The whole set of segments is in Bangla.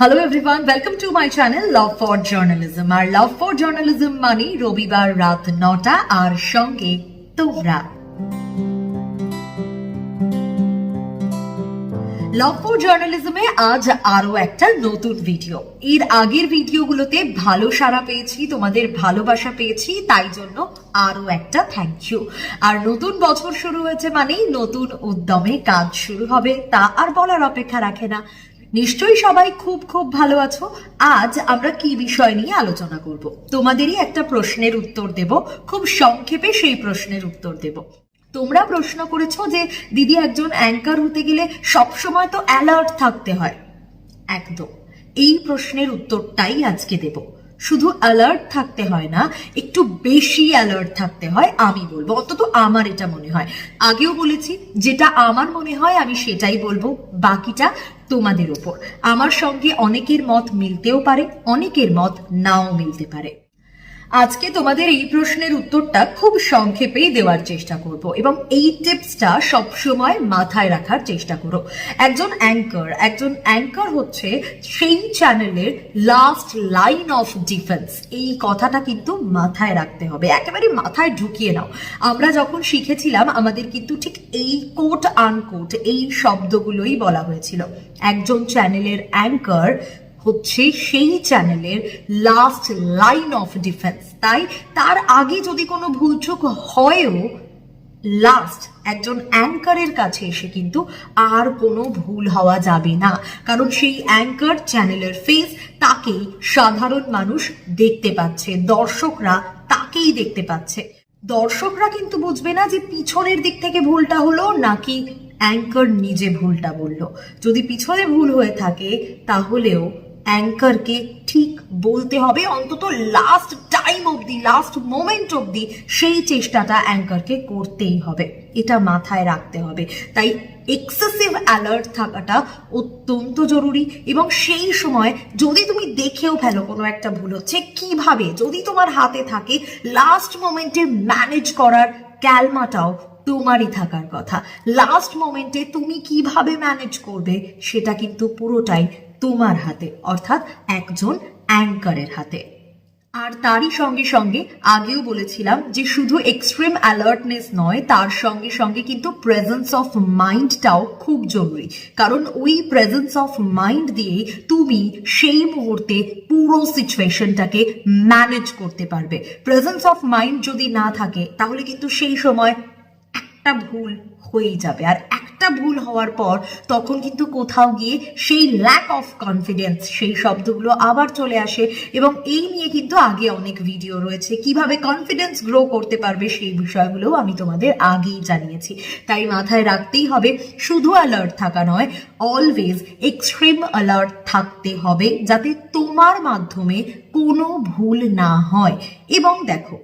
Hello everyone, welcome to my channel love for journalism. আর লাভ ফর জার্নালিজম মানে রবিবার রাত 9টা আর সঙ্গে তোমরা। লাভ ফর জার্নালিজমে আজ আরো একটা নতুন ভিডিও। এর আগের ভিডিওগুলোতে ভালো সাড়া পেয়েছি, তোমাদের ভালোবাসা পেয়েছি, তাই জন্য আরো একটা থ্যাংক ইউ। আর নতুন বছর শুরু হয়েছে মানেই নতুন উদ্যমে কাজ শুরু হবে, তা আর বলার অপেক্ষা রাখে না। নিশ্চয়ই সবাই খুব খুব ভালো আছো। আজ আমরা কি বিষয় নিয়ে আলোচনা করব? তোমাদেরই একটা প্রশ্নের উত্তর দেব, খুব সংক্ষেপে সেই প্রশ্নের উত্তর দেব। তোমরা প্রশ্ন করেছো যে দিদি, একজন অ্যাঙ্কার হতে গেলে সবসময় তো অ্যালার্ট থাকতে হয়। একদম এই প্রশ্নের উত্তরটাই আজকে দেব। শুধু অ্যালার্ট থাকতে হয় না, একটু বেশি অ্যালার্ট থাকতে হয় আমি বলবো, অন্তত আমার এটা মনে হয়। আগেও বলেছি, যেটা আমার মনে হয় আমি সেটাই বলবো, বাকিটা তোমাদের ওপর। আমার সঙ্গে অনেকের মত মিলতেও পারে, অনেকের মত নাও মিলতে পারে। আজকে তোমাদের এই প্রশ্নের উত্তরটা খুব সংক্ষেপেই দেওয়ার চেষ্টা করব এবং এই টিপসটা সবসময় মাথায় রাখার চেষ্টা করো। একজন অ্যাঙ্কার হচ্ছে সেই চ্যানেলের লাস্ট লাইন অফ ডিফেন্স। এই কথাটা কিন্তু মাথায় রাখতে হবে, একেবারে মাথায় ঢুকিয়ে নাও। আমরা যখন শিখেছিলাম আমাদের কিন্তু ঠিক এই কোট আনকোট এই শব্দগুলোই বলা হয়েছিল। একজন চ্যানেলের অ্যাঙ্কার হচ্ছে সেই চ্যানেলের লাস্ট লাইন অফ ডিফেন্স। তাই তার আগে যদি কোনো ভুলচুক হয়ও, লাস্ট একজন অ্যাঙ্কারের কাছে এসে কিন্তু আর কোনো ভুল হওয়া যাবে না, কারণ সেই অ্যাঙ্কার চ্যানেলের ফেস, তাকেই সাধারণ মানুষ দেখতে পাচ্ছে, দর্শকরা তাকেই দেখতে পাচ্ছে। দর্শকরা কিন্তু বুঝবে না যে পিছনের দিক থেকে ভুলটা হলো নাকি অ্যাঙ্কার নিজে ভুলটা বলল। যদি পিছনে ভুল হয়ে থাকে তাহলেও অ্যাঙ্কারকে ঠিক বলতে হবে, অন্তত লাস্ট টাইম অবধি, লাস্ট মোমেন্ট অবধি সেই চেষ্টাটা অ্যাঙ্কারকে করতেই হবে। এটা মাথায় রাখতে হবে। তাই এক্সেসিভ অ্যালার্ট থাকাটা অত্যন্ত জরুরি। এবং সেই সময় যদি তুমি দেখেও ফেলো কোনো একটা ভুল হচ্ছে, কিভাবে যদি তোমার হাতে থাকে, লাস্ট মোমেন্টে ম্যানেজ করার ক্যালমাটাও তোমারই থাকার কথা। লাস্ট মোমেন্টে তুমি কিভাবে ম্যানেজ করবে সেটা কিন্তু পুরোটাই তোমার হাতে, অর্থাৎ একজন অ্যাঙ্কারের হাতে। আর তারই সঙ্গে সঙ্গে আগেও বলেছিলাম যে শুধু এক্সট্রিম অ্যালার্টনেস নয়, তার সঙ্গে সঙ্গে কিন্তু প্রেজেন্স অফ মাইন্ডটাও খুব জরুরি। কারণ ওই প্রেজেন্স অফ মাইন্ড দিয়েই তুমি সেই মুহূর্তে পুরো সিচুয়েশনটাকে ম্যানেজ করতে পারবে। প্রেজেন্স অফ মাইন্ড যদি না থাকে তাহলে কিন্তু সেই সময় একটা ভুল হয়েই যাবে। আর একটা ভুল হওয়ার পর তখন কিন্তু কোথাও গিয়ে সেই ল্যাক অফ কনফিডেন্স, সেই শব্দগুলো আবার চলে আসে। এবং এই নিয়ে কিন্তু আগে অনেক ভিডিও রয়েছে, কিভাবে কনফিডেন্স গ্রো করতে পারবে সেই বিষয়গুলোও আমি তোমাদের আগেই জানিয়েছি। তাই মাথায় রাখতেই হবে, শুধু অ্যালার্ট থাকা নয়, অলওয়েজ এক্সট্রিম অ্যালার্ট থাকতে হবে, যাতে তোমার মাধ্যমে কোনো ভুল না হয়। এবং দেখো,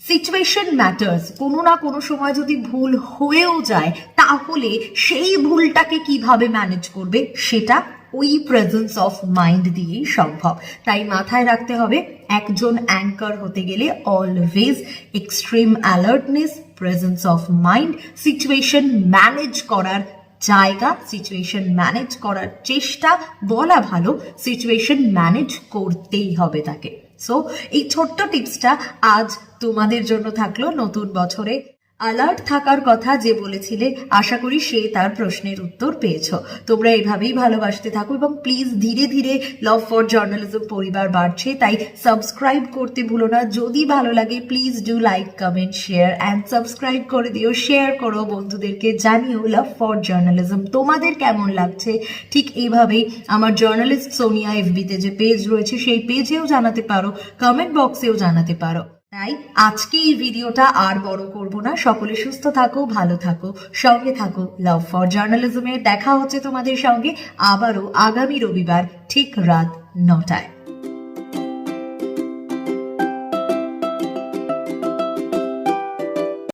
সিচুয়েশন ম্যাটার্স। কোনো না কোনো সময় যদি ভুল হয়েও যায়, তাহলে সেই ভুলটাকে কিভাবে ম্যানেজ করবে সেটা ওই প্রেজেন্স অফ মাইন্ড দিয়েই সম্ভব। তাই মাথায় রাখতে হবে, একজন অ্যাঙ্কার হতে গেলে always extreme alertness, presence of mind, situation manage করার জায়গা, সিচুয়েশন ম্যানেজ করার চেষ্টা, বলা ভালো সিচুয়েশন ম্যানেজ করতেই হবে তাকে। সো এই ছোট্ট টিপসটা আজ তোমাদের জন্য থাকলো নতুন বছরে। অ্যালার্ট থাকার কথা যে বলেছিলে, আশা করি সে তার প্রশ্নের উত্তর পেয়েছো। তোমরা এভাবেই ভালোবাসতে থাকো এবং প্লিজ ধীরে ধীরে লাভ ফর জার্নালিজম পরিবার বাড়ছে, তাই সাবস্ক্রাইব করতে ভুলো না। যদি ভালো লাগে please do like, comment, share and subscribe করে দিও, শেয়ার করো বন্ধুদেরকে, জানিও লাভ ফর জার্নালিজম তোমাদের কেমন লাগছে। ঠিক এইভাবেই আমার জার্নালিস্ট সোনিয়া এফবিতে যে পেজ রয়েছে সেই পেজেও জানাতে পারো, কমেন্ট বক্সেও জানাতে পারো। তাই আজকে এই ভিডিওটা আর বড় করব না। সকলে সুস্থ থাকো, ভালো থাকো, সঙ্গে থাকো লাভ ফর জার্নালিজমে। দেখা হচ্ছে তোমাদের সঙ্গে আবারও আগামী রবিবার ঠিক রাত 9টায়।